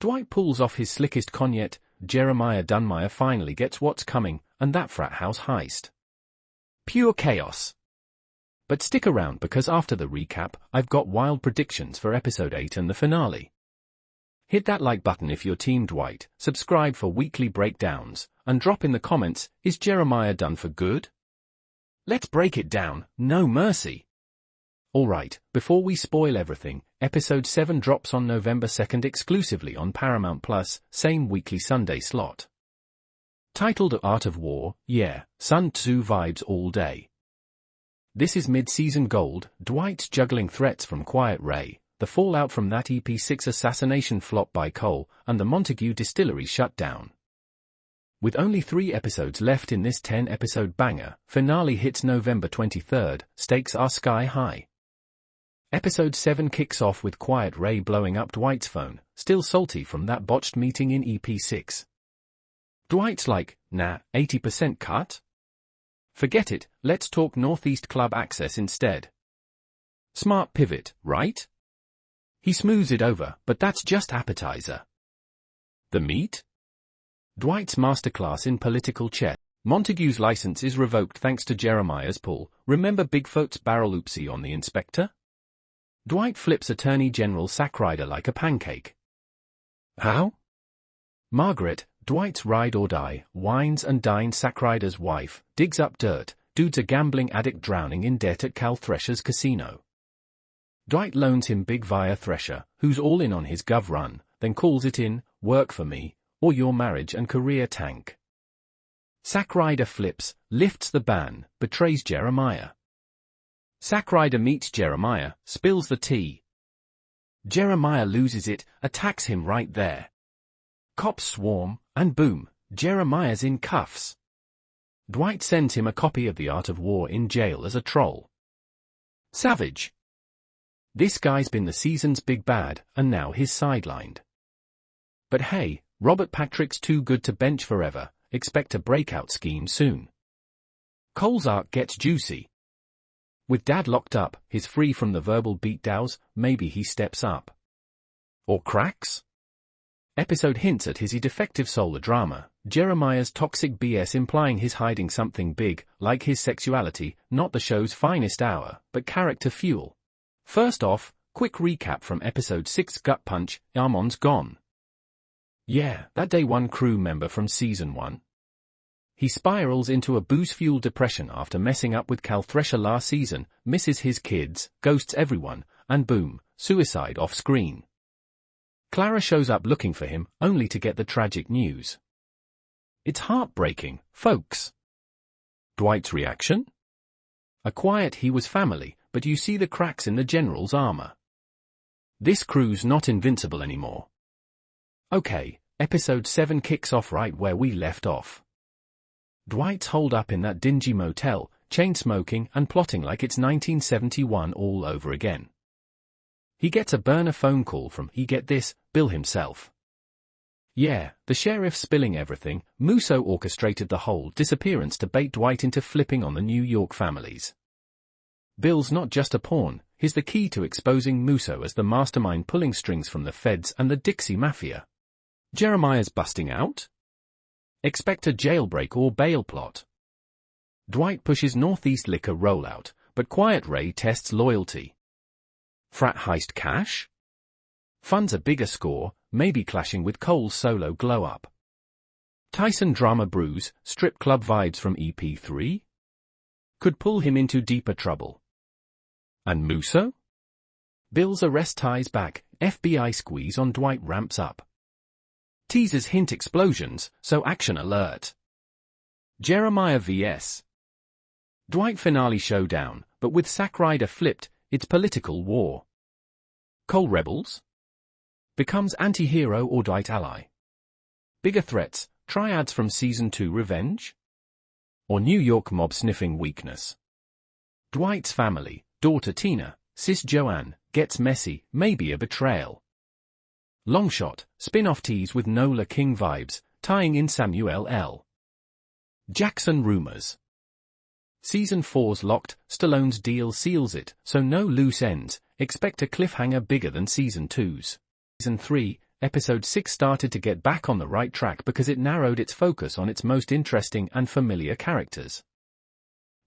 Dwight pulls off his slickest con yet. Jeremiah Dunmire finally gets what's coming, and that frat house heist. Pure chaos. But stick around because after the recap, I've got wild predictions for episode 8 and the finale. Hit that like button if you're Team Dwight, subscribe for weekly breakdowns, and drop in the comments, is Jeremiah done for good? Let's break it down, no mercy. Alright, before we spoil everything, episode 7 drops on November 2nd exclusively on Paramount+, same weekly Sunday slot. Titled Art of War, yeah, Sun Tzu vibes all day. This is mid-season gold, Dwight's juggling threats from Quiet Ray, the fallout from that EP6 assassination flop by Cole, and the Montague Distillery shutdown. With only 3 episodes left in this 10-episode banger, finale hits November 23rd, stakes are sky high. Episode 7 kicks off with Quiet Ray blowing up Dwight's phone, still salty from that botched meeting in EP6. Dwight's like, nah, 80% cut? Forget it, let's talk Northeast Club access instead. Smart pivot, right? He smooths it over, but that's just appetizer. The meat? Dwight's masterclass in political chess. Montague's license is revoked thanks to Jeremiah's pull. Remember Bigfoot's barrel oopsie on the inspector? Dwight flips Attorney General Sackrider like a pancake. How? Margaret, Dwight's ride-or-die, wines and dines Sackrider's wife, digs up dirt, dude's a gambling addict drowning in debt at Cal Thresher's casino. Dwight loans him Big via Thresher, who's all in on his gov run, then calls it in, work for me, or your marriage and career tank. Sackrider flips, lifts the ban, betrays Jeremiah. Sackrider meets Jeremiah, spills the tea. Jeremiah loses it, attacks him right there. Cops swarm, and boom, Jeremiah's in cuffs. Dwight sends him a copy of The Art of War in jail as a troll. Savage. This guy's been the season's big bad, and now he's sidelined. But hey, Robert Patrick's too good to bench forever, expect a breakout scheme soon. Cole's arc gets juicy. With Dad locked up, he's free from the verbal beatdowns, maybe he steps up. Or cracks? Episode hints at his defective solar drama, Jeremiah's toxic BS implying he's hiding something big, like his sexuality, not the show's finest hour, but character fuel. First off, quick recap from episode 6 Gut Punch, Armand's gone. Yeah, that day one crew member from season 1. He spirals into a booze-fueled depression after messing up with Cal Thresher last season, misses his kids, ghosts everyone, and boom, suicide off-screen. Clara shows up looking for him, only to get the tragic news. It's heartbreaking, folks. Dwight's reaction? A quiet he was family, but you see the cracks in the general's armor. This crew's not invincible anymore. Okay, episode 7 kicks off right where we left off. Dwight's holed up in that dingy motel, chain-smoking and plotting like it's 1971 all over again. He gets a burner phone call from, get this, Bill himself. Yeah, the sheriff spilling everything. Musso orchestrated the whole disappearance to bait Dwight into flipping on the New York families. Bill's not just a pawn, he's the key to exposing Musso as the mastermind pulling strings from the feds and the Dixie Mafia. Jeremiah's busting out? Expect a jailbreak or bail plot. Dwight pushes Northeast liquor rollout, but Quiet Ray tests loyalty. Frat heist cash? Funds a bigger score, maybe clashing with Cole's solo glow-up. Tyson drama brews, strip club vibes from EP3? Could pull him into deeper trouble. And Musso? Bill's arrest ties back, FBI squeeze on Dwight ramps up. Teasers hint explosions, so action alert. Jeremiah vs. Dwight finale showdown, but with Sackrider flipped, it's political war. Cole rebels? Becomes anti-hero or Dwight ally? Bigger threats, triads from season 2 revenge? Or New York mob sniffing weakness? Dwight's family, daughter Tina, sis Joanne, gets messy, maybe a betrayal. Longshot, spin-off tease with Nola King vibes, tying in Samuel L. Jackson rumors. Season 4's locked, Stallone's deal seals it, so no loose ends, expect a cliffhanger bigger than Season 2's. Season 3, Episode 6 started to get back on the right track because it narrowed its focus on its most interesting and familiar characters.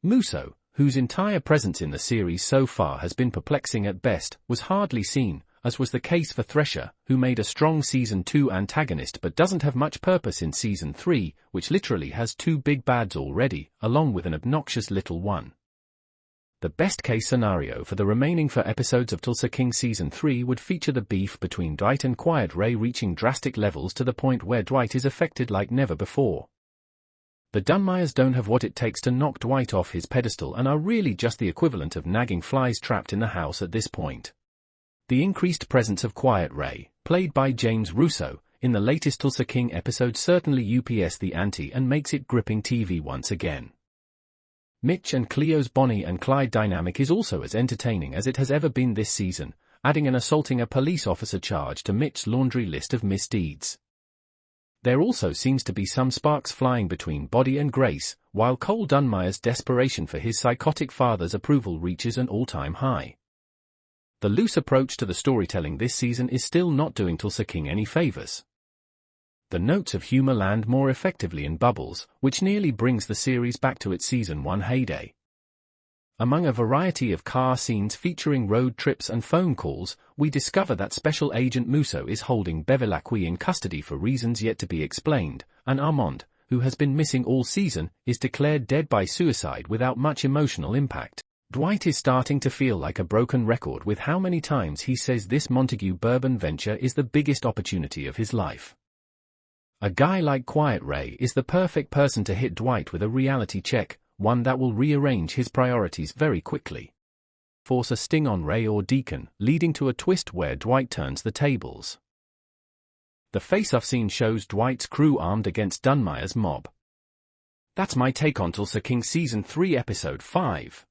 Musso, whose entire presence in the series so far has been perplexing at best, was hardly seen, as was the case for Thresher, who made a strong Season 2 antagonist but doesn't have much purpose in Season 3, which literally has 2 big bads already, along with an obnoxious little one. The best-case scenario for the remaining 4 episodes of Tulsa King Season 3 would feature the beef between Dwight and Quiet Ray reaching drastic levels to the point where Dwight is affected like never before. The Dunmires don't have what it takes to knock Dwight off his pedestal and are really just the equivalent of nagging flies trapped in the house at this point. The increased presence of Quiet Ray, played by James Russo, in the latest Tulsa King episode certainly ups the ante and makes it gripping TV once again. Mitch and Cleo's Bonnie and Clyde dynamic is also as entertaining as it has ever been this season, adding an assaulting a police officer charge to Mitch's laundry list of misdeeds. There also seems to be some sparks flying between Body and Grace, while Cole Dunmire's desperation for his psychotic father's approval reaches an all-time high. The loose approach to the storytelling this season is still not doing Tulsa King any favors. The notes of humor land more effectively in Bubbles, which nearly brings the series back to its Season 1 heyday. Among a variety of car scenes featuring road trips and phone calls, we discover that Special Agent Musso is holding Bevilacqua in custody for reasons yet to be explained, and Armand, who has been missing all season, is declared dead by suicide without much emotional impact. Dwight is starting to feel like a broken record with how many times he says this Montague bourbon venture is the biggest opportunity of his life. A guy like Quiet Ray is the perfect person to hit Dwight with a reality check, one that will rearrange his priorities very quickly. Force a sting on Ray or Deacon, leading to a twist where Dwight turns the tables. The face-off scene shows Dwight's crew armed against Dunmire's mob. That's my take on Tulsa King Season 3 Episode 5.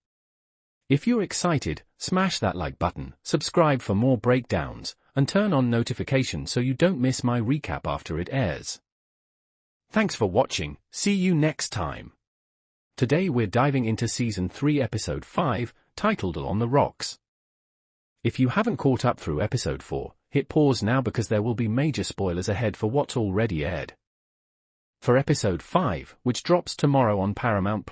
If you're excited, smash that like button, subscribe for more breakdowns, and turn on notifications so you don't miss my recap after it airs. Thanks for watching, see you next time. Today we're diving into Season 3 Episode 5, titled On the Rocks. If you haven't caught up through Episode 4, hit pause now because there will be major spoilers ahead for what's already aired. For Episode 5, which drops tomorrow on Paramount+,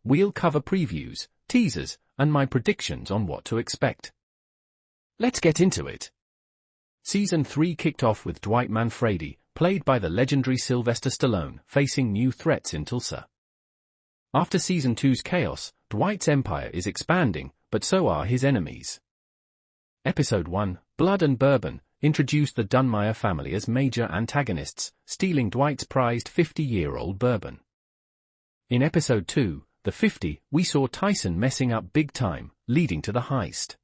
we'll cover previews, teasers, and my predictions on what to expect. Let's get into it. Season 3 kicked off with Dwight Manfredi, played by the legendary Sylvester Stallone, facing new threats in Tulsa. After Season 2's chaos, Dwight's empire is expanding, but so are his enemies. Episode 1, Blood and Bourbon, introduced the Dunmire family as major antagonists, stealing Dwight's prized 50-year-old bourbon. In Episode 2, The 50, we saw Tyson messing up big time, leading to the heist.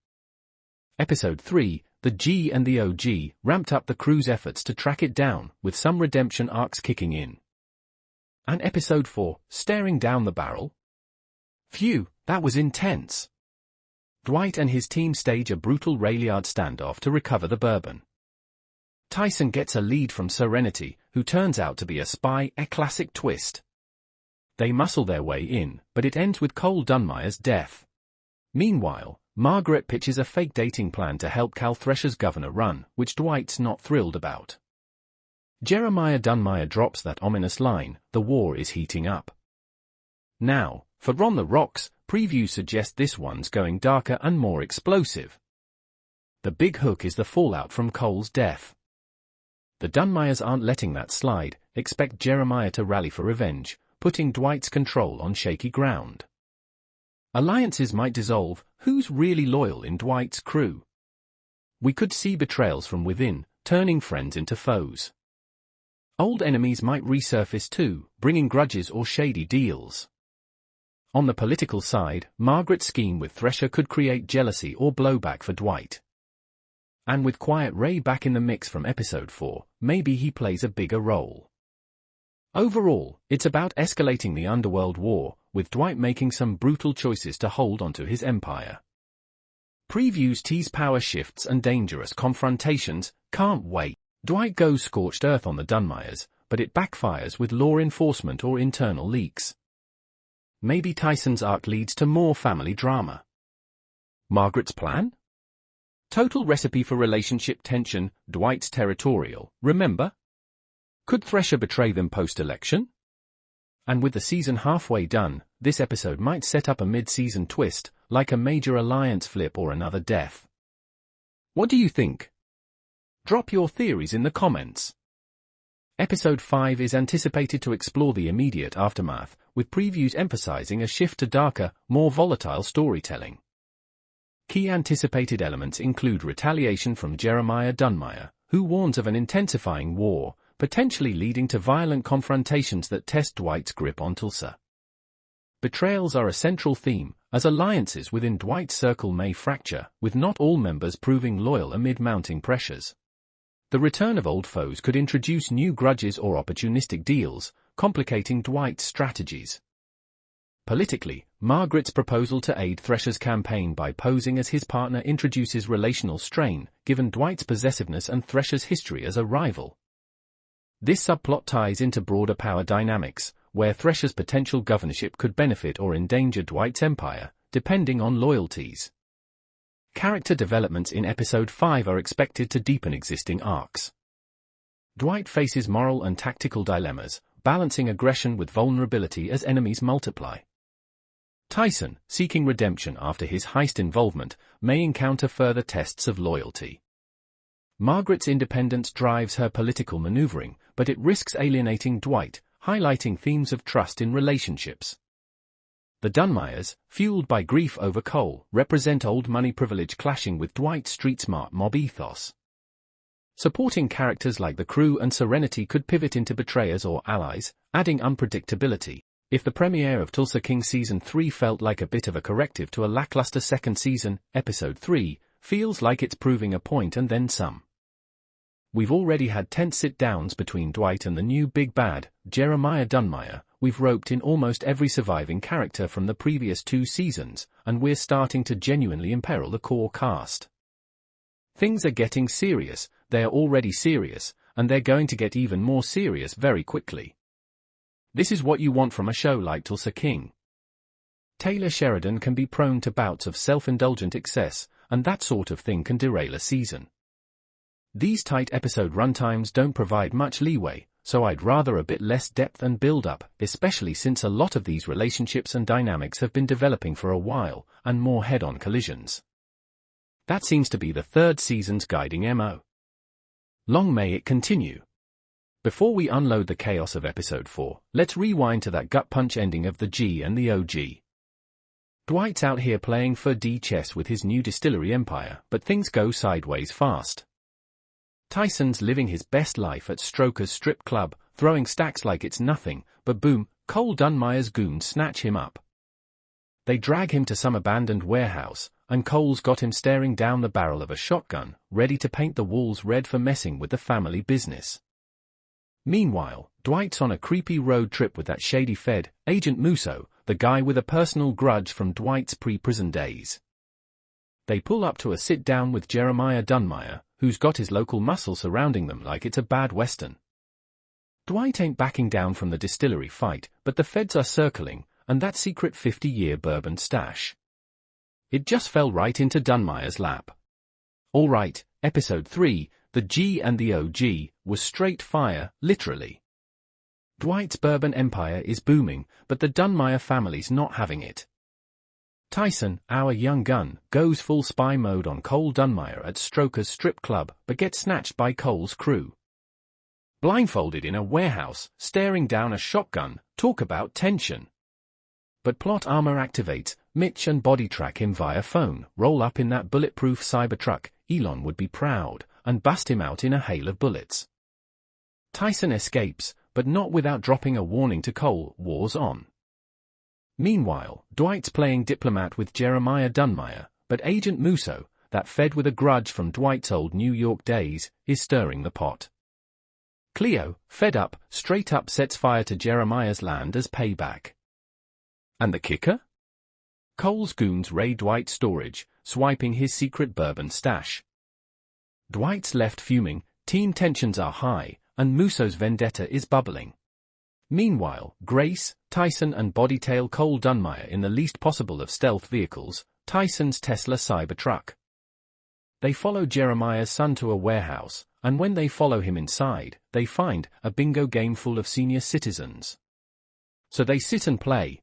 Episode 3, The G and the OG, ramped up the crew's efforts to track it down, with some redemption arcs kicking in. And Episode 4, Staring Down the Barrel? Phew, that was intense. Dwight and his team stage a brutal railyard standoff to recover the bourbon. Tyson gets a lead from Serenity, who turns out to be a spy, a classic twist. They muscle their way in, but it ends with Cole Dunmire's death. Meanwhile, Margaret pitches a fake dating plan to help Cal Thresher's governor run, which Dwight's not thrilled about. Jeremiah Dunmire drops that ominous line, "The war is heating up." Now, for On the Rocks, previews suggest this one's going darker and more explosive. The big hook is the fallout from Cole's death. The Dunmires aren't letting that slide, expect Jeremiah to rally for revenge, putting Dwight's control on shaky ground. Alliances might dissolve, who's really loyal in Dwight's crew? We could see betrayals from within, turning friends into foes. Old enemies might resurface too, bringing grudges or shady deals. On the political side, Margaret's scheme with Thresher could create jealousy or blowback for Dwight. And with Quiet Ray back in the mix from Episode 4, maybe he plays a bigger role. Overall, it's about escalating the underworld war, with Dwight making some brutal choices to hold onto his empire. Previews tease power shifts and dangerous confrontations, can't wait. Dwight goes scorched earth on the Dunmires, but it backfires with law enforcement or internal leaks. Maybe Tyson's arc leads to more family drama. Margaret's plan? Total recipe for relationship tension, Dwight's territorial, remember? Could Thresher betray them post-election? And with the season halfway done, this episode might set up a mid-season twist, like a major alliance flip or another death. What do you think? Drop your theories in the comments. Episode 5 is anticipated to explore the immediate aftermath, with previews emphasizing a shift to darker, more volatile storytelling. Key anticipated elements include retaliation from Jeremiah Dunmire, who warns of an intensifying war, potentially leading to violent confrontations that test Dwight's grip on Tulsa. Betrayals are a central theme, as alliances within Dwight's circle may fracture, with not all members proving loyal amid mounting pressures. The return of old foes could introduce new grudges or opportunistic deals, complicating Dwight's strategies. Politically, Margaret's proposal to aid Thresher's campaign by posing as his partner introduces relational strain, given Dwight's possessiveness and Thresher's history as a rival. This subplot ties into broader power dynamics, where Thresher's potential governorship could benefit or endanger Dwight's empire, depending on loyalties. Character developments in Episode 5 are expected to deepen existing arcs. Dwight faces moral and tactical dilemmas, balancing aggression with vulnerability as enemies multiply. Tyson, seeking redemption after his heist involvement, may encounter further tests of loyalty. Margaret's independence drives her political maneuvering, but it risks alienating Dwight, highlighting themes of trust in relationships. The Dunmires, fueled by grief over Cole, represent old money privilege clashing with Dwight's street-smart mob ethos. Supporting characters like the crew and Serenity could pivot into betrayers or allies, adding unpredictability. If the premiere of Tulsa King Season 3 felt like a bit of a corrective to a lackluster second season, Episode 3 feels like it's proving a point and then some. We've already had tense sit-downs between Dwight and the new big bad, Jeremiah Dunmire. We've roped in almost every surviving character from the previous 2 seasons, and we're starting to genuinely imperil the core cast. Things are getting serious, they're already serious, and they're going to get even more serious very quickly. This is what you want from a show like Tulsa King. Taylor Sheridan can be prone to bouts of self-indulgent excess, and that sort of thing can derail a season. These tight episode runtimes don't provide much leeway, so I'd rather a bit less depth and build-up, especially since a lot of these relationships and dynamics have been developing for a while, and more head-on collisions. That seems to be the 3rd season's guiding MO. Long may it continue. Before we unload the chaos of Episode 4, let's rewind to that gut-punch ending of the G and the OG. Dwight's out here playing 4D chess with his new distillery empire, but things go sideways fast. Tyson's living his best life at Stroker's strip club, throwing stacks like it's nothing, but boom, Cole Dunmire's goons snatch him up. They drag him to some abandoned warehouse, and Cole's got him staring down the barrel of a shotgun, ready to paint the walls red for messing with the family business. Meanwhile, Dwight's on a creepy road trip with that shady Fed, Agent Musso, the guy with a personal grudge from Dwight's pre-prison days. They pull up to a sit-down with Jeremiah Dunmire, who's got his local muscle surrounding them like it's a bad western. Dwight ain't backing down from the distillery fight, but the feds are circling, and that secret 50-year bourbon stash. It just fell right into Dunmire's lap. Alright, Episode 3, the G and the OG, was straight fire, literally. Dwight's bourbon empire is booming, but the Dunmire family's not having it. Tyson, our young gun, goes full spy mode on Cole Dunmire at Stroker's strip club, but gets snatched by Cole's crew. Blindfolded in a warehouse, staring down a shotgun, talk about tension. But plot armor activates, Mitch and body track him via phone, roll up in that bulletproof Cybertruck, Elon would be proud, and bust him out in a hail of bullets. Tyson escapes, but not without dropping a warning to Cole, war's on. Meanwhile, Dwight's playing diplomat with Jeremiah Dunmire, but Agent Musso, that Fed with a grudge from Dwight's old New York days, is stirring the pot. Cleo, fed up, straight up sets fire to Jeremiah's land as payback. And the kicker? Cole's goons raid Dwight's storage, swiping his secret bourbon stash. Dwight's left fuming, team tensions are high, and Musso's vendetta is bubbling. Meanwhile, Grace, Tyson and bodytail Cole Dunmire in the least possible of stealth vehicles, Tyson's Tesla Cybertruck. They follow Jeremiah's son to a warehouse, and when they follow him inside, they find a bingo game full of senior citizens. So they sit and play.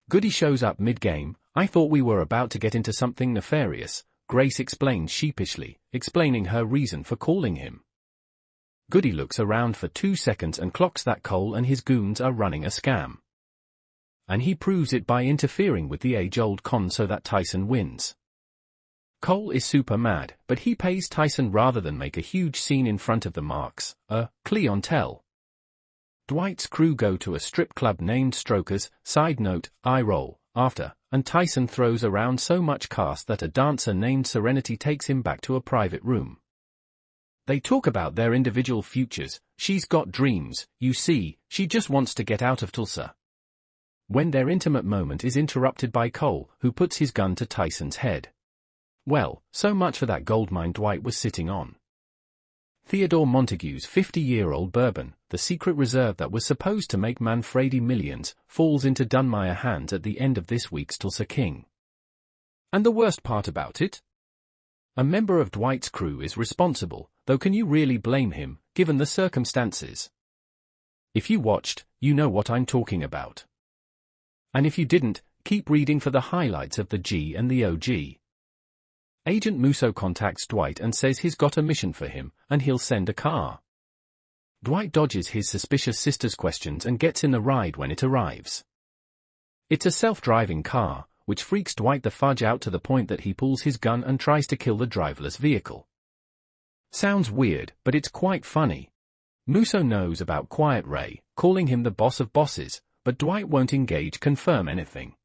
Goody shows up mid-game. "I thought we were about to get into something nefarious," Grace explains sheepishly, explaining her reason for calling him. Goody looks around for 2 seconds and clocks that Cole and his goons are running a scam. And he proves it by interfering with the age-old con so that Tyson wins. Cole is super mad, but he pays Tyson rather than make a huge scene in front of the marks, a clientele. Dwight's crew go to a strip club named Strokers, side note, eye roll, after, and Tyson throws around so much cash that a dancer named Serenity takes him back to a private room. They talk about their individual futures. She's got dreams, you see, she just wants to get out of Tulsa. When their intimate moment is interrupted by Cole, who puts his gun to Tyson's head. Well, so much for that goldmine Dwight was sitting on. Theodore Montague's 50-year-old bourbon, the secret reserve that was supposed to make Manfredi millions, falls into Dunmire hands at the end of this week's Tulsa King. And the worst part about it? A member of Dwight's crew is responsible, though can you really blame him, given the circumstances? If you watched, you know what I'm talking about. And if you didn't, keep reading for the highlights of the G and the OG. Agent Musso contacts Dwight and says he's got a mission for him, and he'll send a car. Dwight dodges his suspicious sister's questions and gets in the ride when it arrives. It's a self-driving car, which freaks Dwight the fudge out to the point that he pulls his gun and tries to kill the driverless vehicle. Sounds weird, but it's quite funny. Musso knows about Quiet Ray, calling him the boss of bosses, but Dwight won't confirm anything.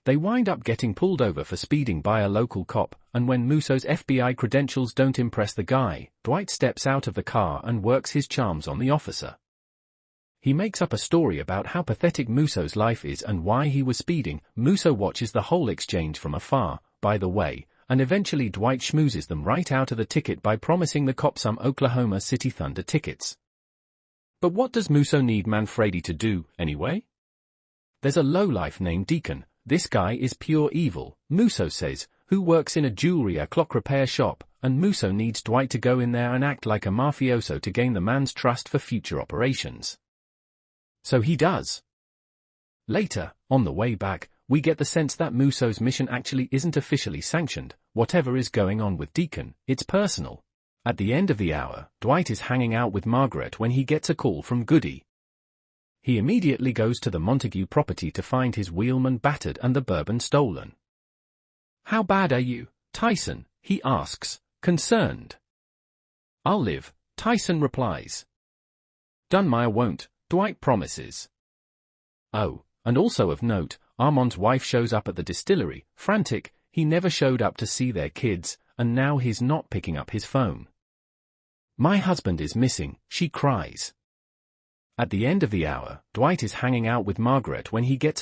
They wind up getting pulled over for speeding by a local cop, and when Musso's FBI credentials don't impress the guy, Dwight steps out of the car and works his charms on the officer. He makes up a story about how pathetic Musso's life is and why he was speeding. Musso watches the whole exchange from afar, by the way, and eventually Dwight schmoozes them right out of the ticket by promising the cop some Oklahoma City Thunder tickets. But what does Musso need Manfredi to do, anyway? There's a lowlife named Deacon. This guy is pure evil, Musso says, who works in a jewelry or clock repair shop, and Musso needs Dwight to go in there and act like a mafioso to gain the man's trust for future operations. So he does. Later, on the way back, we get the sense that Musso's mission actually isn't officially sanctioned. Whatever is going on with Deacon, it's personal. At the end of the hour, Dwight is hanging out with Margaret when he gets a call from Goody. He immediately goes to the Montague property to find his wheelman battered and the bourbon stolen. "How bad are you, Tyson?" he asks, concerned. "I'll live," Tyson replies. "Dunmire won't," Dwight promises. Oh, and also of note, Armand's wife shows up at the distillery, frantic. He never showed up to see their kids, and now he's not picking up his phone. "My husband is missing," she cries. At the end of the hour, Dwight is hanging out with Margaret when he gets a